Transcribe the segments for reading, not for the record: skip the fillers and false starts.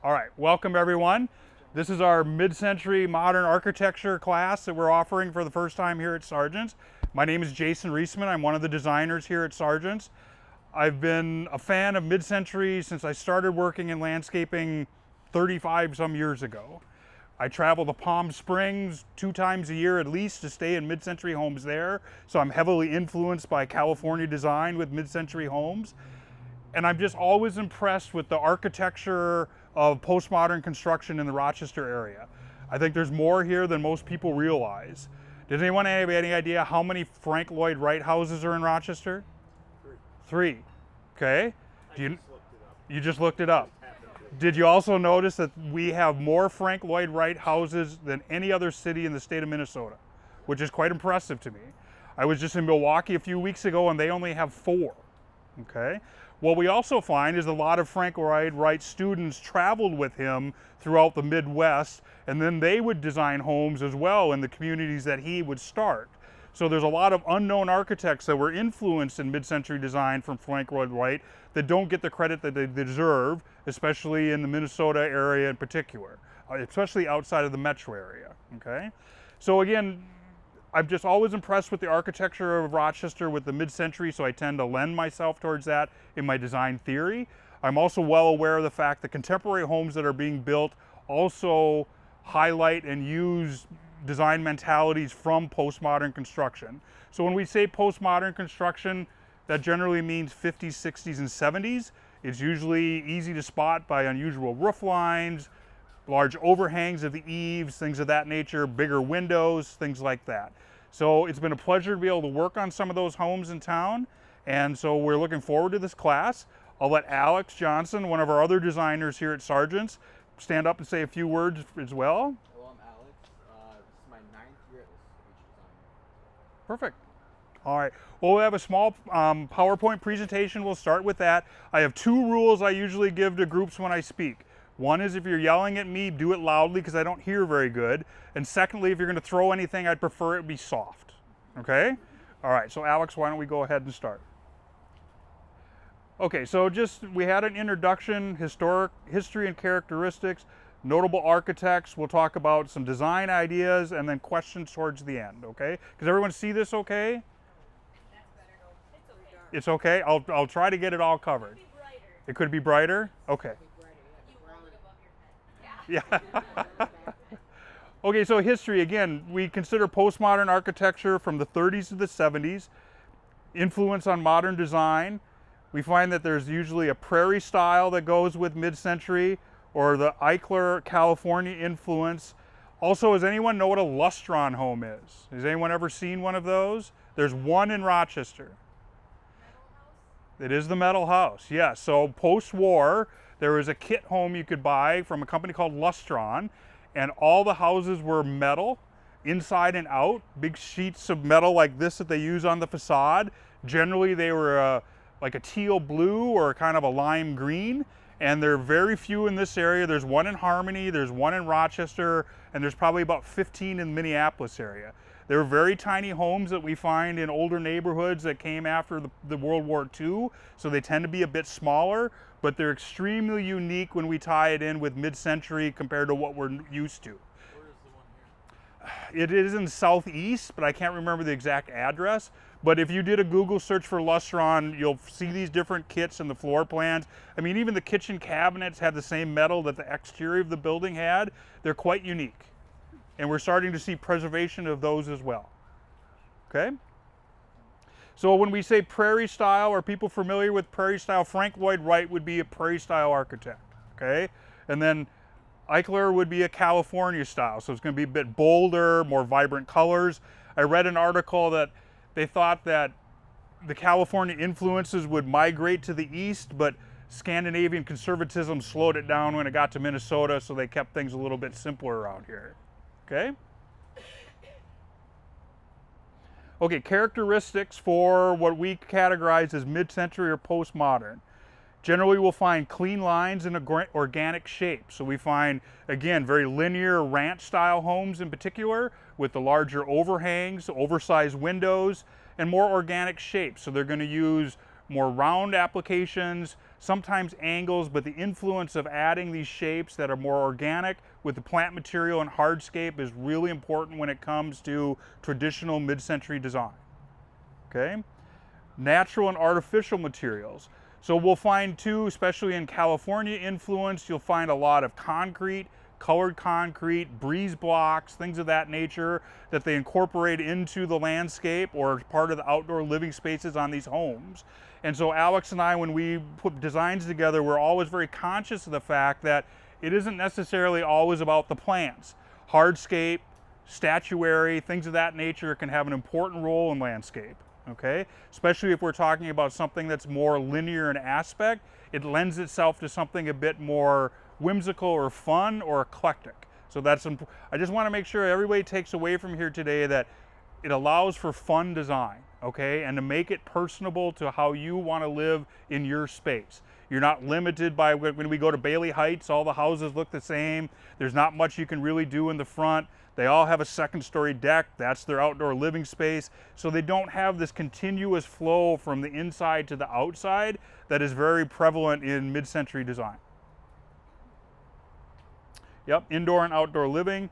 All right, welcome everyone. This is our mid-century modern architecture class that we're offering for the first time here at Sargent. My name is Jason Reisman. I'm one of the designers here at Sargent. I've been a fan of mid-century since I started working in landscaping 35 some years ago. I travel to Palm Springs 2 times a year at least to stay in mid-century homes there. So I'm heavily influenced by California design with mid-century homes. And I'm just always impressed with the architecture of postmodern construction in the Rochester area. I think there's more here than most people realize. Does anyone have any idea how many Frank Lloyd Wright houses are in Rochester? 3. Okay. You just looked it up. Did you also notice that we have more Frank Lloyd Wright houses than any other city in the state of Minnesota, which is quite impressive to me. I was just in Milwaukee a few weeks ago and they only have 4. Okay. What we also find is a lot of Frank Lloyd Wright students traveled with him throughout the Midwest, and then they would design homes as well in the communities that he would start. So there's a lot of unknown architects that were influenced in mid-century design from Frank Lloyd Wright that don't get the credit that they deserve, especially in the Minnesota area in particular, especially outside of the metro area, okay? So again, I'm just always impressed with the architecture of Rochester with the mid-century, so I tend to lend myself towards that in my design theory. I'm also well aware of the fact that contemporary homes that are being built also highlight and use design mentalities from postmodern construction. So when we say postmodern construction, that generally means 50s, 60s, and 70s. It's usually easy to spot by unusual roof lines, large overhangs of the eaves, things of that nature, bigger windows, things like that. So it's been a pleasure to be able to work on some of those homes in town, and so we're looking forward to this class. I'll let Alex Johnson, one of our other designers here at Sargent's, stand up and say a few words as well. Hello, I'm Alex. This is my 9th year at this design. Perfect. All right, well, we have a small PowerPoint presentation. We'll start with that. I have 2 rules I usually give to groups when I speak. One is if you're yelling at me, do it loudly because I don't hear very good. And secondly, if you're going to throw anything, I'd prefer it be soft. Okay? All right, so Alex, why don't we go ahead and start? Okay, so we had an introduction, history and characteristics, notable architects. We'll talk about some design ideas and then questions towards the end, okay? Does everyone see this okay? That's better. It's okay? I'll try to get it all covered. It could be brighter? Okay. Yeah. Okay, so history, again, we consider postmodern architecture from the 30s to the 70s, influence on modern design. We find that there's usually a prairie style that goes with mid-century or the Eichler, California influence. Also, does anyone know what a lustron home is? Has anyone ever seen one of those? There's one in Rochester. It is the metal house, yes. So post-war, there was a kit home you could buy from a company called Lustron, and all the houses were metal, inside and out, big sheets of metal like this that they use on the facade. Generally, they were like a teal blue or kind of a lime green, and there are very few in this area. There's one in Harmony, there's one in Rochester, and there's probably about 15 in the Minneapolis area. They're very tiny homes that we find in older neighborhoods that came after the World War II, so they tend to be a bit smaller, but they're extremely unique when we tie it in with mid-century compared to what we're used to. Where is the one here? It is in southeast, but I can't remember the exact address. But if you did a Google search for Lustron, you'll see these different kits and the floor plans. I mean, even the kitchen cabinets had the same metal that the exterior of the building had. They're quite unique. And we're starting to see preservation of those as well. Okay? So when we say prairie style, are people familiar with prairie style? Frank Lloyd Wright would be a prairie style architect, okay? And then Eichler would be a California style, so it's going to be a bit bolder, more vibrant colors. I read an article that they thought that the California influences would migrate to the east, but Scandinavian conservatism slowed it down when it got to Minnesota, so they kept things a little bit simpler around here, okay? Okay, characteristics for what we categorize as mid-century or postmodern. Generally, we'll find clean lines and organic shapes. So we find, again, very linear ranch-style homes in particular, with the larger overhangs, oversized windows, and more organic shapes. So they're going to use more round applications, sometimes angles, but the influence of adding these shapes that are more organic with the plant material and hardscape is really important when it comes to traditional mid-century design. Okay? Natural and artificial materials. So we'll find too, especially in California influence, you'll find a lot of concrete, colored concrete, breeze blocks, things of that nature that they incorporate into the landscape or part of the outdoor living spaces on these homes. And so Alex and I, when we put designs together, we're always very conscious of the fact that it isn't necessarily always about the plants. Hardscape, statuary, things of that nature can have an important role in landscape. Okay, especially if we're talking about something that's more linear in aspect, it lends itself to something a bit more whimsical or fun or eclectic. So I just want to make sure everybody takes away from here today that it allows for fun design, okay, and to make it personable to how you want to live in your space. You're not limited by when we go to Bailey Heights, all the houses look the same. There's not much you can really do in the front. They all have a second-story deck. That's their outdoor living space. So they don't have this continuous flow from the inside to the outside that is very prevalent in mid-century design. Yep, indoor and outdoor living.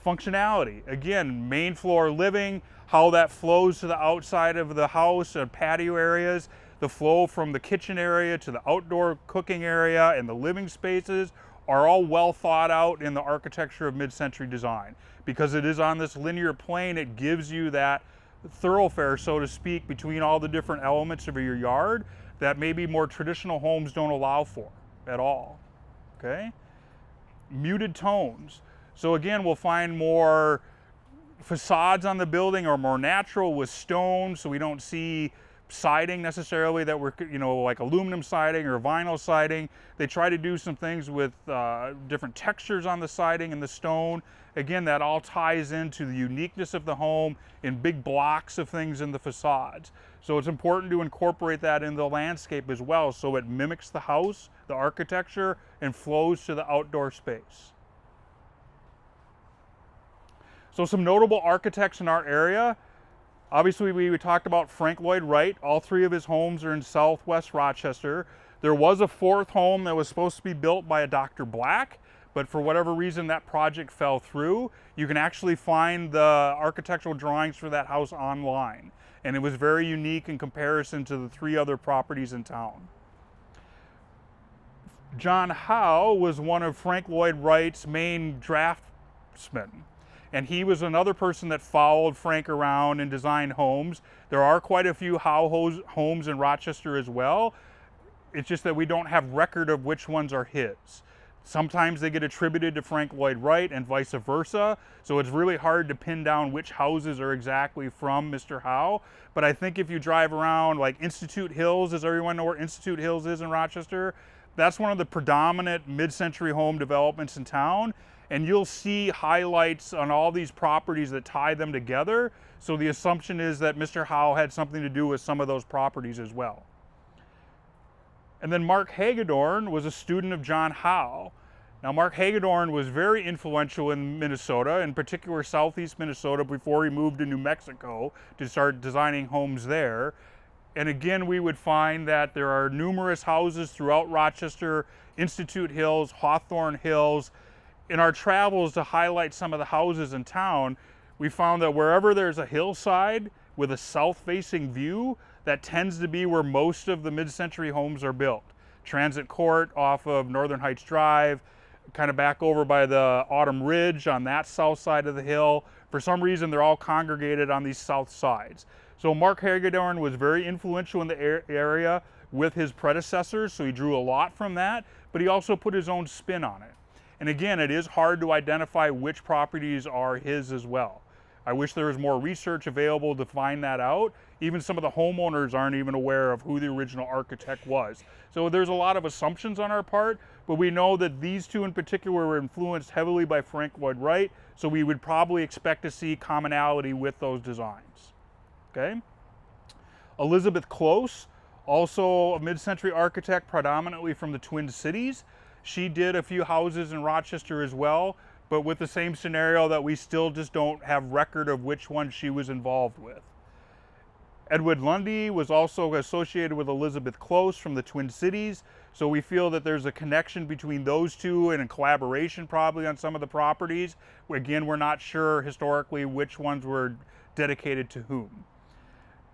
Functionality. Again, main floor living, how that flows to the outside of the house and patio areas, the flow from the kitchen area to the outdoor cooking area and the living spaces are all well thought out in the architecture of mid-century design. Because it is on this linear plane, it gives you that thoroughfare, so to speak, between all the different elements of your yard that maybe more traditional homes don't allow for at all, okay? Muted tones. So again, we'll find more facades on the building are more natural with stone, so we don't see siding necessarily that we're, like aluminum siding or vinyl siding. They try to do some things with different textures on the siding and the stone. Again, that all ties into the uniqueness of the home in big blocks of things in the facades. So it's important to incorporate that in the landscape as well, so it mimics the house, the architecture, and flows to the outdoor space. So some notable architects in our area. Obviously, we talked about Frank Lloyd Wright. All three of his homes are in Southwest Rochester. There was a fourth home that was supposed to be built by a Dr. Black, but for whatever reason that project fell through. You can actually find the architectural drawings for that house online, and it was very unique in comparison to the three other properties in town. John Howe was one of Frank Lloyd Wright's main draftsmen. And he was another person that followed Frank around and designed homes. There are quite a few Howe homes in Rochester as well. It's just that we don't have record of which ones are his. Sometimes they get attributed to Frank Lloyd Wright and vice versa. So it's really hard to pin down which houses are exactly from Mr. Howe. But I think if you drive around like Institute Hills, does everyone know where Institute Hills is in Rochester? That's one of the predominant mid-century home developments in town. And you'll see highlights on all these properties that tie them together. So the assumption is that Mr. Howe had something to do with some of those properties as well. And then Mark Hagedorn was a student of John Howe. Now Mark Hagedorn was very influential in Minnesota, in particular southeast Minnesota, before he moved to New Mexico to start designing homes there. And again, we would find that there are numerous houses throughout Rochester, Institute Hills, Hawthorne Hills. In our travels to highlight some of the houses in town, we found that wherever there's a hillside with a south-facing view, that tends to be where most of the mid-century homes are built. Transit Court off of Northern Heights Drive, kind of back over by the Autumn Ridge on that south side of the hill. For some reason, they're all congregated on these south sides. So Mark Hagedorn was very influential in the area with his predecessors, so he drew a lot from that, but he also put his own spin on it. And again, it is hard to identify which properties are his as well. I wish there was more research available to find that out. Even some of the homeowners aren't even aware of who the original architect was. So there's a lot of assumptions on our part, but we know that these two in particular were influenced heavily by Frank Lloyd Wright, so we would probably expect to see commonality with those designs. Okay? Elizabeth Close, also a mid-century architect predominantly from the Twin Cities. She did a few houses in Rochester as well, but with the same scenario that we still just don't have record of which one she was involved with. Edward Lundy was also associated with Elizabeth Close from the Twin Cities, so we feel that there's a connection between those two and a collaboration probably on some of the properties. Again, we're not sure historically which ones were dedicated to whom.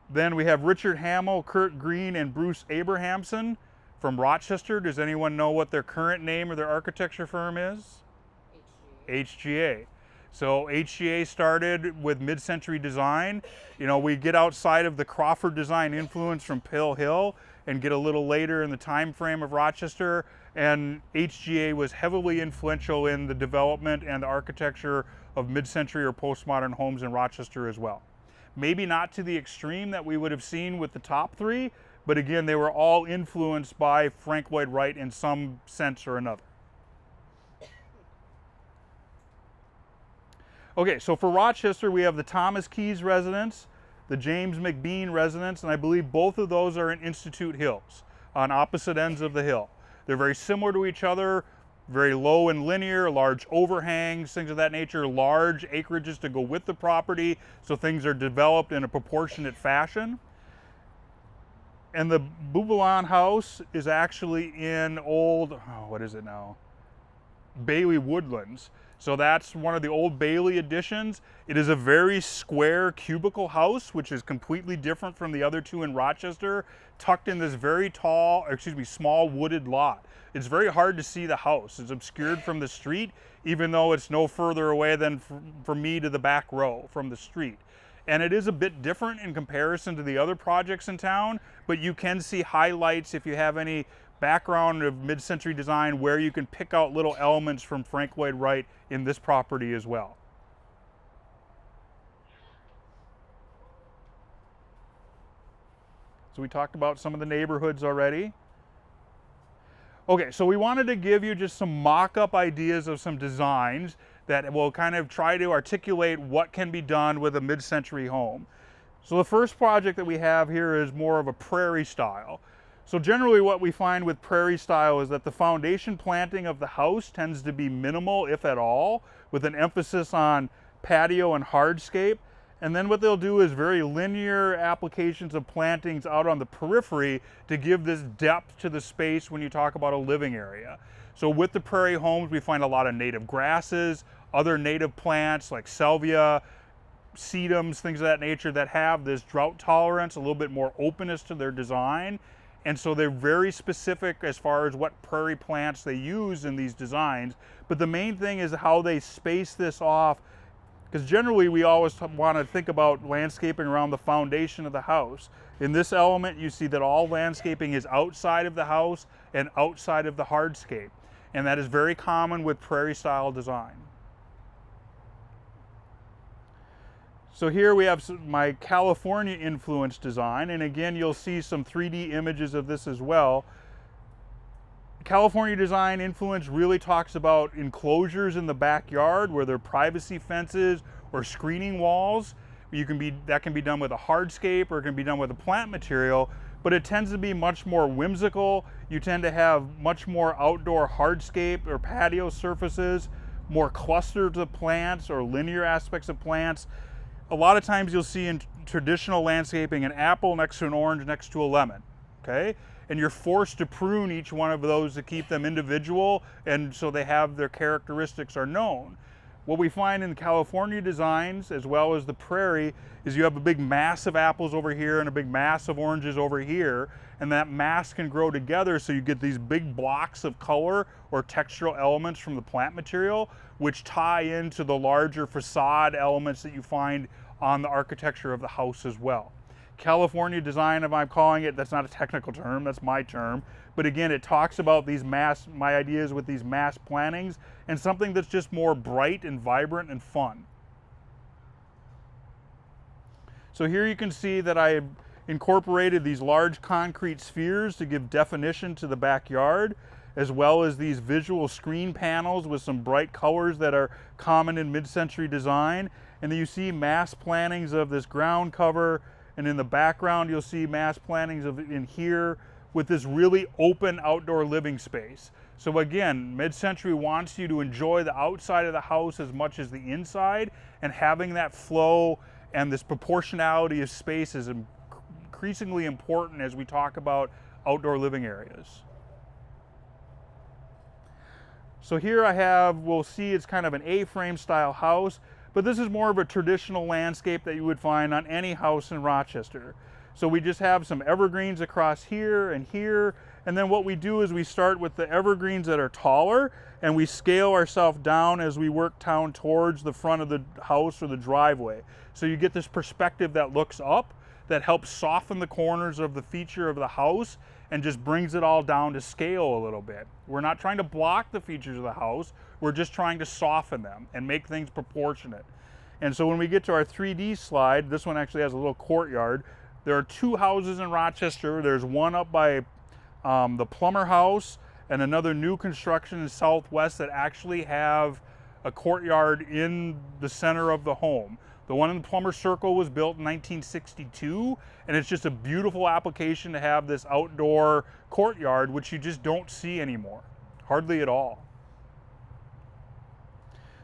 Then we have Richard Hamill, Kurt Green, and Bruce Abrahamson from Rochester. Does anyone know what their current name or their architecture firm is? HGA. So HGA started with mid-century design. You know, we get outside of the Crawford design influence from Pill Hill and get a little later in the time frame of Rochester, and HGA was heavily influential in the development and the architecture of mid-century or postmodern homes in Rochester as well. Maybe not to the extreme that we would have seen with the top three, but again, they were all influenced by Frank Lloyd Wright in some sense or another. Okay, so for Rochester, we have the Thomas Keyes residence, the James McBean residence, and I believe both of those are in Institute Hills, on opposite ends of the hill. They're very similar to each other, very low and linear, large overhangs, things of that nature, large acreages to go with the property, so things are developed in a proportionate fashion. And the Bouboulon house is actually in old, what is it now? Bailey Woodlands. So that's one of the old Bailey additions. It is a very square cubicle house, which is completely different from the other two in Rochester, tucked in this very small wooded lot. It's very hard to see the house. It's obscured from the street, even though it's no further away than from me to the back row from the street. And it is a bit different in comparison to the other projects in town, but you can see highlights if you have any background of mid-century design where you can pick out little elements from Frank Lloyd Wright in this property as well. So we talked about some of the neighborhoods already. Okay, so we wanted to give you just some mock-up ideas of some designs that will kind of try to articulate what can be done with a mid-century home. So the first project that we have here is more of a prairie style. So generally what we find with prairie style is that the foundation planting of the house tends to be minimal, if at all, with an emphasis on patio and hardscape. And then what they'll do is very linear applications of plantings out on the periphery to give this depth to the space when you talk about a living area. So with the prairie homes, we find a lot of native grasses, other native plants like salvia, sedums, things of that nature that have this drought tolerance, a little bit more openness to their design. And so they're very specific as far as what prairie plants they use in these designs. But the main thing is how they space this off, because generally we always want to think about landscaping around the foundation of the house. In this element, you see that all landscaping is outside of the house and outside of the hardscape. And that is very common with prairie style design. So here we have my California influenced design, and again you'll see some 3D images of this as well. California design influence really talks about enclosures in the backyard where there are privacy fences or screening walls. That can be done with a hardscape or it can be done with a plant material, but it tends to be much more whimsical. You tend to have much more outdoor hardscape or patio surfaces, more clusters of plants or linear aspects of plants. A lot of times you'll see in traditional landscaping an apple next to an orange next to a lemon, okay? And you're forced to prune each one of those to keep them individual and so they have their characteristics are known. What we find in California designs as well as the prairie is you have a big mass of apples over here and a big mass of oranges over here, and that mass can grow together so you get these big blocks of color or textural elements from the plant material which tie into the larger facade elements that you find on the architecture of the house as well. California design, if I'm calling it, that's not a technical term, that's my term, but again it talks about these my ideas with these mass plantings and something that's just more bright and vibrant and fun. So here you can see that I have incorporated these large concrete spheres to give definition to the backyard, as well as these visual screen panels with some bright colors that are common in mid-century design. And then you see mass plantings of this ground cover, and in the background you'll see mass plantings of in here with this really open outdoor living space. So again, mid-century wants you to enjoy the outside of the house as much as the inside, and having that flow and this proportionality of space is increasingly important as we talk about outdoor living areas. So here we'll see it's kind of an A-frame style house, but this is more of a traditional landscape that you would find on any house in Rochester. So we just have some evergreens across here, and then what we do is we start with the evergreens that are taller, and we scale ourselves down as we work down towards the front of the house or the driveway. So you get this perspective that looks up, that helps soften the corners of the feature of the house and just brings it all down to scale a little bit. We're not trying to block the features of the house, we're just trying to soften them and make things proportionate. And so when we get to our 3D slide, this one actually has a little courtyard. There are two houses in Rochester. There's one up by the Plummer House and another new construction in Southwest that actually have a courtyard in the center of the home. The one in the Plummer Circle was built in 1962, and it's just a beautiful application to have this outdoor courtyard, which you just don't see anymore, hardly at all.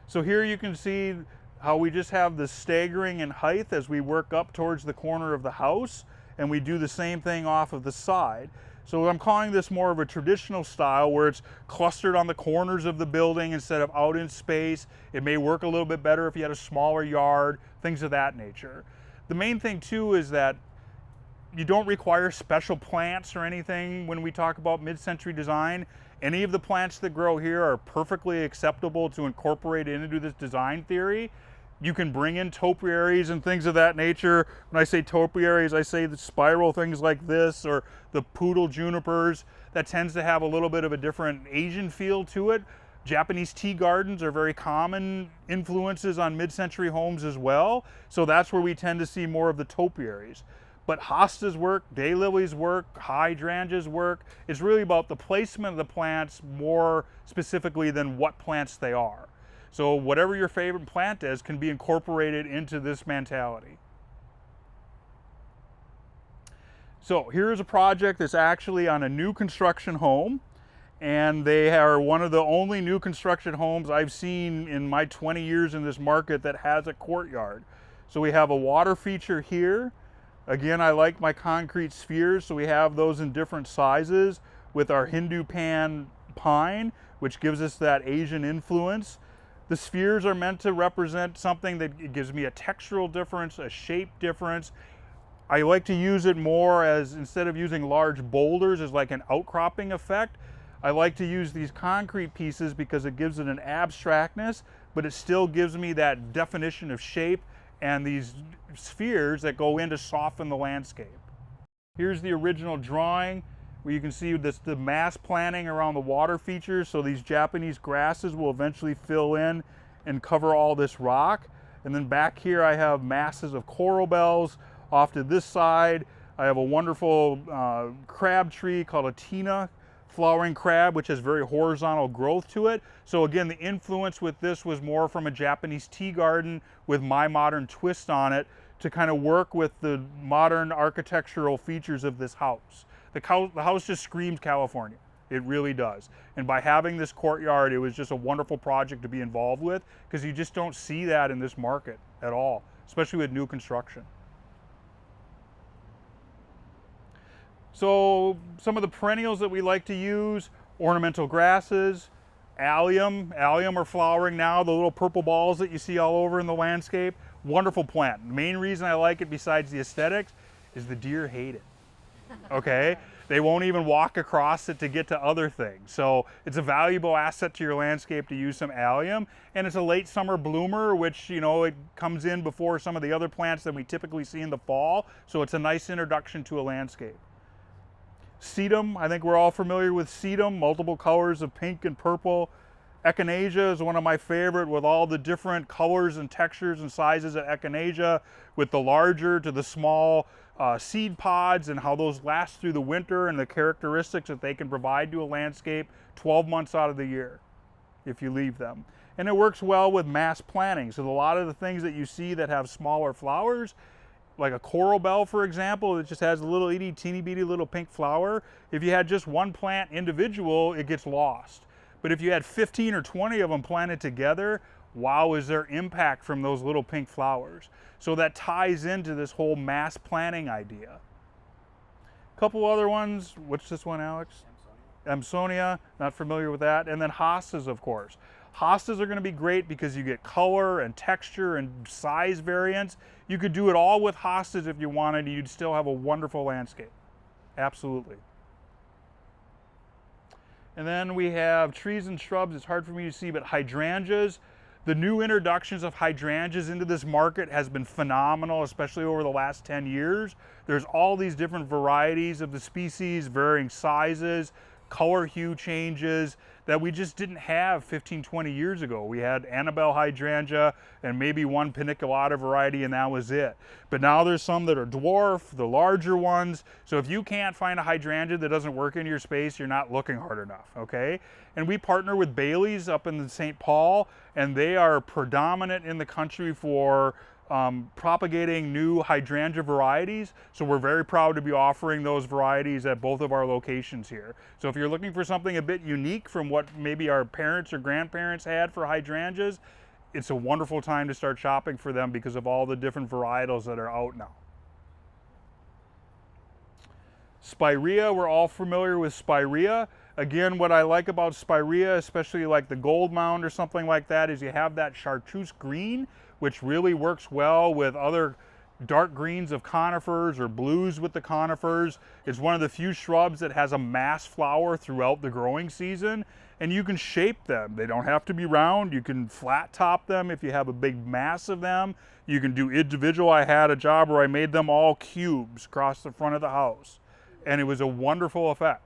So here you can see how we just have this staggering in height as we work up towards the corner of the house, and we do the same thing off of the side. So I'm calling this more of a traditional style where it's clustered on the corners of the building instead of out in space. It may work a little bit better if you had a smaller yard, things of that nature. The main thing too is that you don't require special plants or anything when we talk about mid-century design. Any of the plants that grow here are perfectly acceptable to incorporate into this design theory. You can bring in topiaries and things of that nature. When I say topiaries, I say the spiral things like this or the poodle junipers. That tends to have a little bit of a different Asian feel to it. Japanese tea gardens are very common influences on mid-century homes as well. So that's where we tend to see more of the topiaries. But hostas work, daylilies work, hydrangeas work. It's really about the placement of the plants more specifically than what plants they are. So whatever your favorite plant is can be incorporated into this mentality. So here's a project that's actually on a new construction home, and they are one of the only new construction homes I've seen in my 20 years in this market that has a courtyard. So we have a water feature here. Again, I like my concrete spheres, so we have those in different sizes with our Hindu pan pine, which gives us that Asian influence. The spheres are meant to represent something that gives me a textural difference, a shape difference. I like to use it more as, instead of using large boulders as like an outcropping effect, I like to use these concrete pieces because it gives it an abstractness, but it still gives me that definition of shape and these spheres that go in to soften the landscape. Here's the original drawing where you can see this, the mass planting around the water features, so these Japanese grasses will eventually fill in and cover all this rock. And then back here I have masses of coral bells. Off to this side I have a wonderful crab tree called a tina flowering crab, which has very horizontal growth to it. So again, the influence with this was more from a Japanese tea garden with my modern twist on it to kind of work with the modern architectural features of this house. The house just screams California. It really does. And by having this courtyard, it was just a wonderful project to be involved with because you just don't see that in this market at all, especially with new construction. So some of the perennials that we like to use, ornamental grasses, allium. Allium are flowering now, the little purple balls that you see all over in the landscape. Wonderful plant. The main reason I like it besides the aesthetics is the deer hate it. Okay? They won't even walk across it to get to other things. So it's a valuable asset to your landscape to use some allium. And it's a late summer bloomer, which, you know, it comes in before some of the other plants that we typically see in the fall. So it's a nice introduction to a landscape. Sedum, I think we're all familiar with sedum, multiple colors of pink and purple. Echinacea is one of my favorite with all the different colors and textures and sizes of echinacea, with the larger to the small seed pods and how those last through the winter and the characteristics that they can provide to a landscape 12 months out of the year if you leave them. And it works well with mass planting. So a lot of the things that you see that have smaller flowers, like a coral bell, for example, it just has a little itty teeny bitty little pink flower. If you had just one plant individual, it gets lost. But if you had 15 or 20 of them planted together, wow, is there impact from those little pink flowers. So that ties into this whole mass planting idea. Couple other ones. What's this one, Alex? Amsonia, not familiar with that. And then hostas, of course. Hostas are going to be great because you get color and texture and size variants. You could do it all with hostas if you wanted, and you'd still have a wonderful landscape. Absolutely. And then we have trees and shrubs. It's hard for me to see, but hydrangeas. The new introductions of hydrangeas into this market has been phenomenal, especially over the last 10 years. There's all these different varieties of the species, varying sizes, color hue changes that we just didn't have 15, 20 years ago. We had Annabelle hydrangea and maybe one paniculata variety, and that was it. But now there's some that are dwarf, the larger ones. So if you can't find a hydrangea that doesn't work in your space, you're not looking hard enough, okay? And we partner with Bailey's up in St. Paul, and they are predominant in the country for propagating new hydrangea varieties. So we're very proud to be offering those varieties at both of our locations here. So if you're looking for something a bit unique from what maybe our parents or grandparents had for hydrangeas, it's a wonderful time to start shopping for them because of all the different varietals that are out now. Spirea, we're all familiar with Spirea. Again, what I like about Spirea, especially like the gold mound or something like that, is you have that chartreuse green, which really works well with other dark greens of conifers or blues with the conifers. It's one of the few shrubs that has a mass flower throughout the growing season, and you can shape them. They don't have to be round. You can flat top them if you have a big mass of them. You can do individual. I had a job where I made them all cubes across the front of the house, and it was a wonderful effect.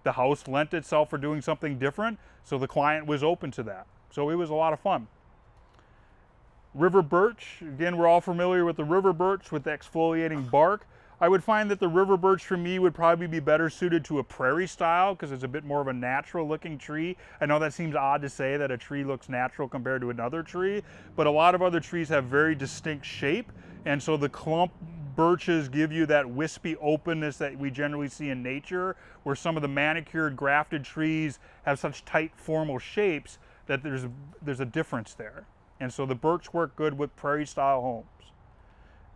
The house lent itself for doing something different, so the client was open to that. So it was a lot of fun. River birch, again, we're all familiar with the river birch with the exfoliating bark. I would find that the river birch for me would probably be better suited to a prairie style because it's a bit more of a natural looking tree. I know that seems odd to say that a tree looks natural compared to another tree, but a lot of other trees have very distinct shape, and so the clump birches give you that wispy openness that we generally see in nature, where some of the manicured grafted trees have such tight formal shapes that there's a difference there. And so the birch work good with prairie style homes.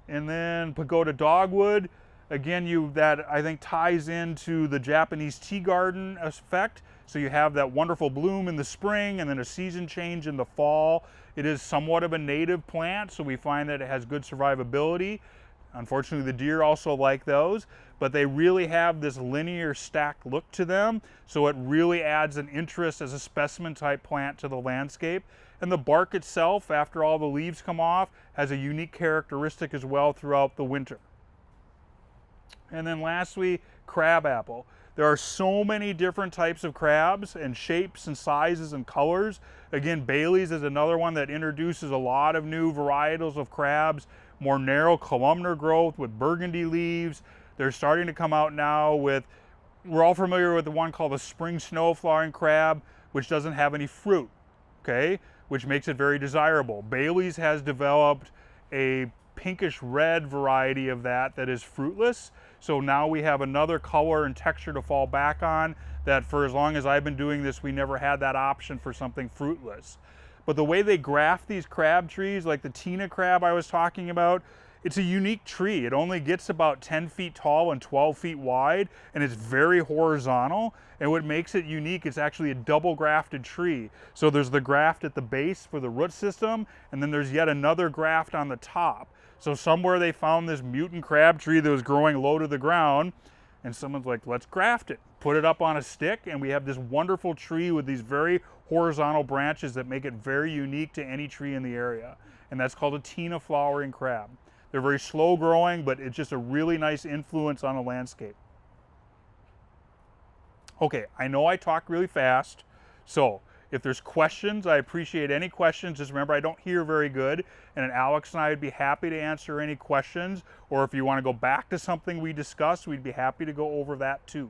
And then pagoda dogwood, again, that I think ties into the Japanese tea garden effect. So you have that wonderful bloom in the spring and then a season change in the fall. It is somewhat of a native plant, so we find that it has good survivability. Unfortunately, the deer also like those, but they really have this linear stacked look to them, so it really adds an interest as a specimen type plant to the landscape. And the bark itself, after all the leaves come off, has a unique characteristic as well throughout the winter. And then lastly, crabapple. There are so many different types of crabs and shapes and sizes and colors. Again, Bailey's is another one that introduces a lot of new varietals of crabs, more narrow columnar growth with burgundy leaves. They're starting to come out now with, we're all familiar with the one called the spring snow flowering crab, which doesn't have any fruit, okay, which makes it very desirable. Bailey's has developed a pinkish red variety of that is fruitless. So now we have another color and texture to fall back on that for as long as I've been doing this, we never had that option for something fruitless. But the way they graft these crab trees, like the Tina crab I was talking about, it's a unique tree. It only gets about 10 feet tall and 12 feet wide, and it's very horizontal. And what makes it unique, it's actually a double grafted tree. So there's the graft at the base for the root system, and then there's yet another graft on the top. So somewhere they found this mutant crab tree that was growing low to the ground, and someone's like, let's graft it. Put it up on a stick, and we have this wonderful tree with these very horizontal branches that make it very unique to any tree in the area. And that's called a Tina flowering crab. They're very slow growing, but it's just a really nice influence on a landscape. Okay, I know I talk really fast, so if there's questions, I appreciate any questions. Just remember, I don't hear very good, and Alex and I would be happy to answer any questions, or if you want to go back to something we discussed, we'd be happy to go over that too.